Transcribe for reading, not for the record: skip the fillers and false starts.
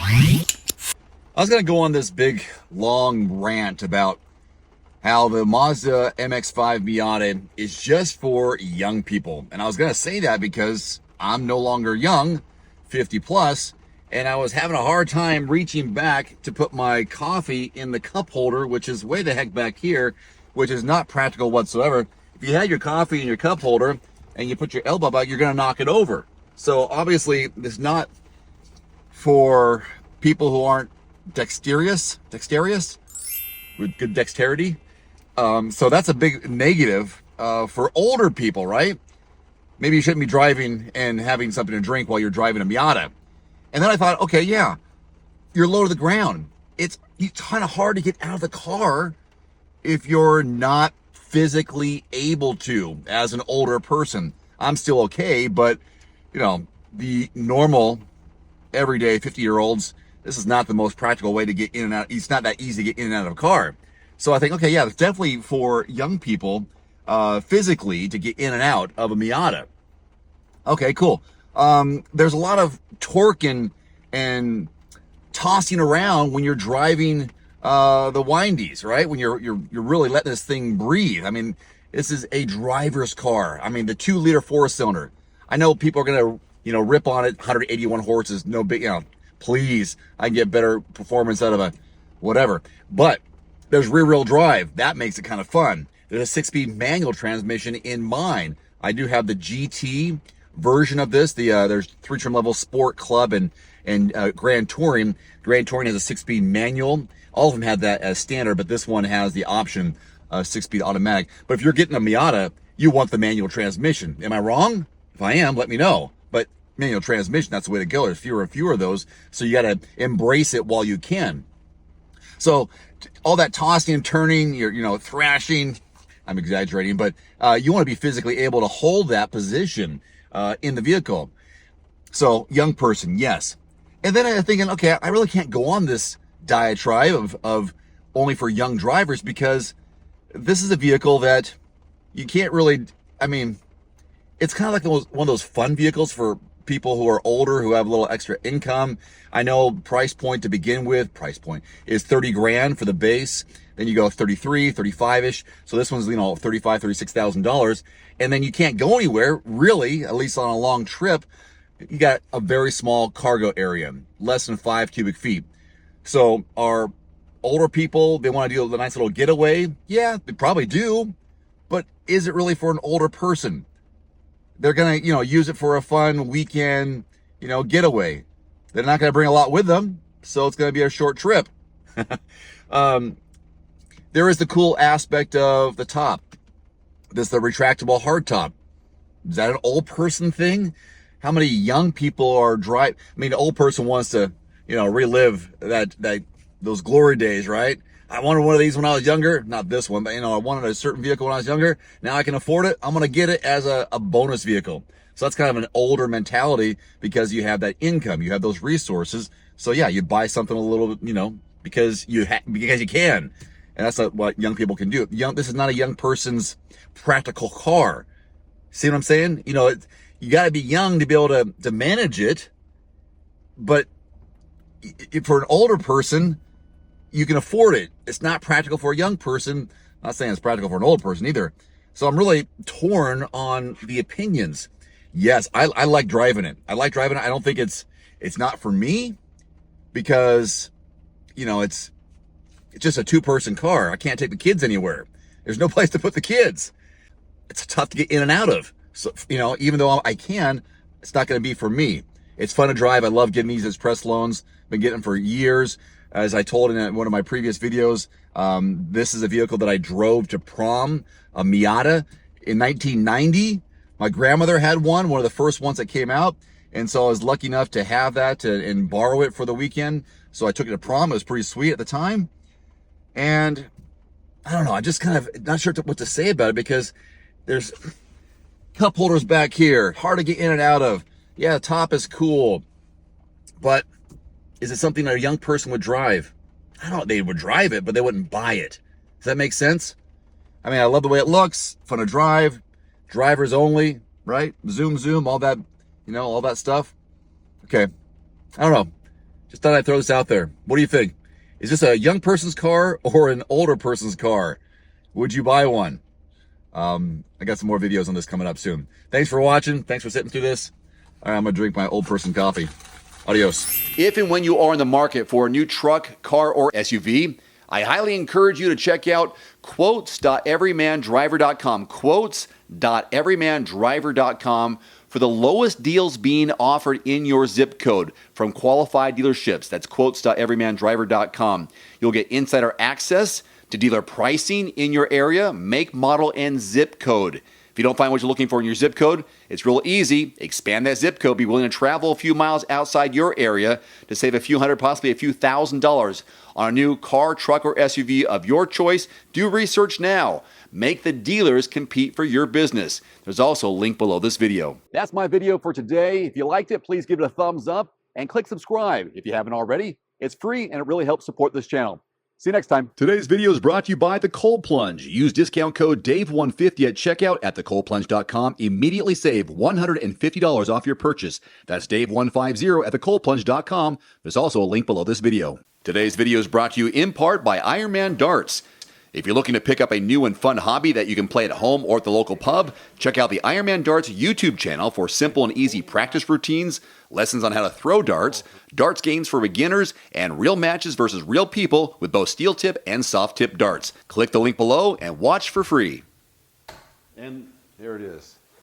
I was going to go on this big, long rant about how the Mazda MX-5 Miata is just for young people. And I was going to say that because I'm no longer young, 50 plus, and I was having a hard time reaching back to put my coffee in the cup holder, which is way the heck back here, which is not practical whatsoever. If you had your coffee in your cup holder and you put your elbow back, you're going to knock it over. So obviously, this is not for people who aren't dexterous with good dexterity. So that's a big negative for older people, right? Maybe you shouldn't be driving and having something to drink while you're driving a Miata. And then I thought, okay, yeah, you're low to the ground. It's kind of hard to get out of the car if you're not physically able to as an older person. I'm still okay, but you know, the normal everyday 50-year-olds, this is not the most practical way to get in and out. It's not that easy to get in and out of a car. So I think, okay, yeah, it's definitely for young people physically to get in and out of a Miata. Okay, cool. There's a lot of torque and tossing around when you're driving the windies, right? When you're really letting this thing breathe. I mean, this is a driver's car. I mean, the 2-liter 4-cylinder. I know people are gonna, rip on it. 181 horses, no big, please, I can get better performance out of a whatever. But there's rear-wheel drive. That makes it kind of fun. There's a 6-speed manual transmission in mine. I do have the GT version of this. There's 3 trim levels, Sport, Club, and Grand Touring. Grand Touring has a 6-speed manual. All of them have that as standard, but this one has the option 6-speed automatic. But if you're getting a Miata, you want the manual transmission. Am I wrong? If I am, let me know. But manual transmission, that's the way to go. There's fewer and fewer of those, so you got to embrace it while you can. So all that tossing and turning, you're thrashing, I'm exaggerating, but you want to be physically able to hold that position in the vehicle. So young person, yes. And then I'm thinking, okay, I really can't go on this diatribe of only for young drivers, because this is a vehicle that you can't really, it's kind of like one of those fun vehicles for people who are older, who have a little extra income. I know price point to begin with, is 30 grand for the base. Then you go 33, 35-ish. So this one's, $35,000, $36,000. And then you can't go anywhere, really, at least on a long trip. You got a very small cargo area, less than 5 cubic feet. So our older people, they want to do a nice little getaway. Yeah, they probably do. But is it really for an older person? They're going to, use it for a fun weekend, getaway. They're not going to bring a lot with them, so it's going to be a short trip. There is the cool aspect of the top. This is the retractable hardtop. Is that an old person thing? How many young people are driving? An old person wants to, relive those glory days, right? I wanted one of these when I was younger. Not this one, but I wanted a certain vehicle when I was younger. Now I can afford it. I'm going to get it as a bonus vehicle. So that's kind of an older mentality, because you have that income, you have those resources. So yeah, you buy something a little bit, because you can. And that's what young people can do. This is not a young person's practical car. See what I'm saying? You got to be young to be able to manage it. But for an older person, you can afford it. It's not practical for a young person. I'm not saying it's practical for an old person either. So I'm really torn on the opinions. Yes, I like driving it. I don't think it's not for me, because, it's just a 2-person car. I can't take the kids anywhere. There's no place to put the kids. It's tough to get in and out of. So, even though I can, it's not going to be for me. It's fun to drive. I love getting these as press loans. Been getting them for years. As I told in one of my previous videos, this is a vehicle that I drove to prom, a Miata, in 1990. My grandmother had one of the first ones that came out. And so I was lucky enough to have that and borrow it for the weekend. So I took it to prom. It was pretty sweet at the time. And I don't know, I'm just kind of not sure what to say about it, because there's cup holders back here, hard to get in and out of. Yeah, the top is cool, but is it something that a young person would drive? I don't know, they would drive it, but they wouldn't buy it. Does that make sense? I love the way it looks, fun to drive, drivers only, right? Zoom, all that, all that stuff. Okay, I don't know. Just thought I'd throw this out there. What do you think? Is this a young person's car or an older person's car? Would you buy one? I got some more videos on this coming up soon. Thanks for watching. Thanks for sitting through this. All right, I'm gonna drink my old person coffee. Adios. If and when you are in the market for a new truck, car, or SUV, I highly encourage you to check out quotes.everymandriver.com. Quotes.everymandriver.com for the lowest deals being offered in your zip code from qualified dealerships. That's quotes.everymandriver.com. You'll get insider access to dealer pricing in your area, make, model, and zip code. If you don't find what you're looking for in your zip code, it's real easy. Expand that zip code. Be willing to travel a few miles outside your area to save a few hundred, possibly a few $1,000s on a new car, truck, or SUV of your choice. Do research now. Make the dealers compete for your business. There's also a link below this video. That's my video for today. If you liked it, please give it a thumbs up and click subscribe if you haven't already. It's free and it really helps support this channel. See you next time. Today's video is brought to you by The Cold Plunge. Use discount code DAVE150 at checkout at thecoldplunge.com. Immediately save $150 off your purchase. That's DAVE150 at thecoldplunge.com. There's also a link below this video. Today's video is brought to you in part by Ironman Darts. If you're looking to pick up a new and fun hobby that you can play at home or at the local pub, check out the Ironman Darts YouTube channel for simple and easy practice routines, lessons on how to throw darts, darts games for beginners, and real matches versus real people with both steel tip and soft tip darts. Click the link below and watch for free. And there it is.